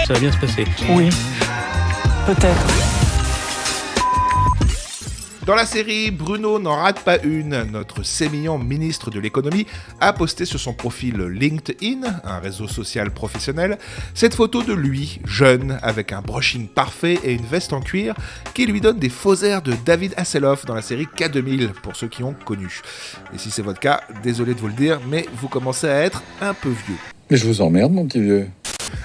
ça va bien se passer. Oui, peut-être. Dans la série, Bruno n'en rate pas une. Notre sémillant ministre de l'économie a posté sur son profil LinkedIn, un réseau social professionnel, cette photo de lui, jeune, avec un brushing parfait et une veste en cuir, qui lui donne des faux airs de David Hasselhoff dans la série K2000, pour ceux qui ont connu. Et si c'est votre cas, désolé de vous le dire, mais vous commencez à être un peu vieux. Mais je vous emmerde, mon petit vieux.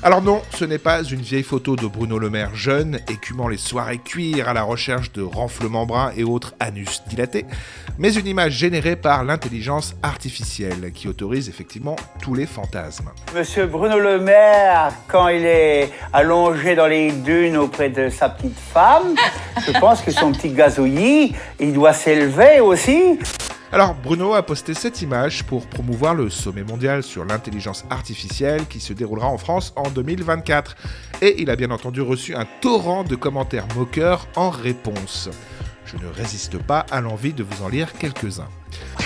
Alors non, ce n'est pas une vieille photo de Bruno Le Maire jeune, écumant les soirées cuir à la recherche de renflements bruns et autres anus dilatés, mais une image générée par l'intelligence artificielle, qui autorise effectivement tous les fantasmes. Monsieur Bruno Le Maire, quand il est allongé dans les dunes auprès de sa petite femme, je pense que son petit gazouillis, il doit s'élever aussi. Alors Bruno a posté cette image pour promouvoir le sommet mondial sur l'intelligence artificielle qui se déroulera en France en 2024. Et il a bien entendu reçu un torrent de commentaires moqueurs en réponse. Je ne résiste pas à l'envie de vous en lire quelques-uns.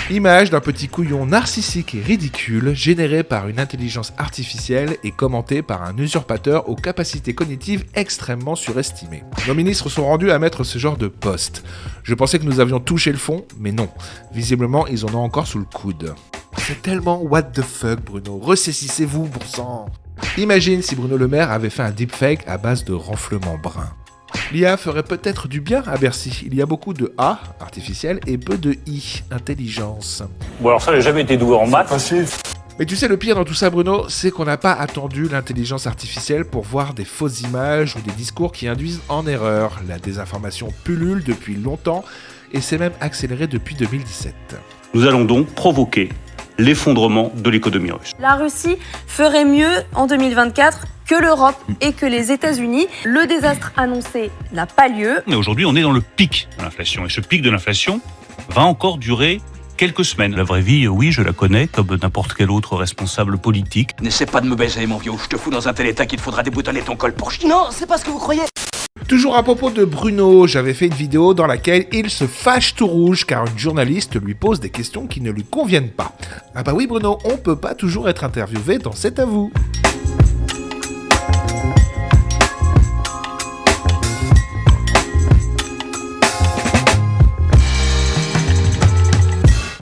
Image d'un petit couillon narcissique et ridicule généré par une intelligence artificielle et commenté par un usurpateur aux capacités cognitives extrêmement surestimées. Nos ministres sont rendus à mettre ce genre de post. Je pensais que nous avions touché le fond, mais non. Visiblement, ils en ont encore sous le coude. C'est tellement what the fuck, Bruno. Ressaisissez-vous, bon sang. Imagine si Bruno Le Maire avait fait un deepfake à base de renflements bruns. L'IA ferait peut-être du bien à Bercy. Il y a beaucoup de A, artificiel, et peu de I, intelligence. Bon alors ça, j'ai jamais été doué en maths. Mais tu sais, le pire dans tout ça, Bruno, c'est qu'on n'a pas attendu l'intelligence artificielle pour voir des fausses images ou des discours qui induisent en erreur. La désinformation pullule depuis longtemps et s'est même accélérée depuis 2017. Nous allons donc provoquer l'effondrement de l'économie russe. La Russie ferait mieux en 2024 que l'Europe et que les États-Unis. Le désastre annoncé n'a pas lieu. Mais aujourd'hui, on est dans le pic de l'inflation. Et ce pic de l'inflation va encore durer quelques semaines. La vraie vie, oui, je la connais, comme n'importe quel autre responsable politique. N'essaie pas de me baiser, mon vieux. Je te fous dans un tel état qu'il te faudra déboutonner ton col pour chier. Non, c'est pas ce que vous croyez. Toujours à propos de Bruno, j'avais fait une vidéo dans laquelle il se fâche tout rouge car une journaliste lui pose des questions qui ne lui conviennent pas. Ah bah oui Bruno, on peut pas toujours être interviewé dans C'est à vous.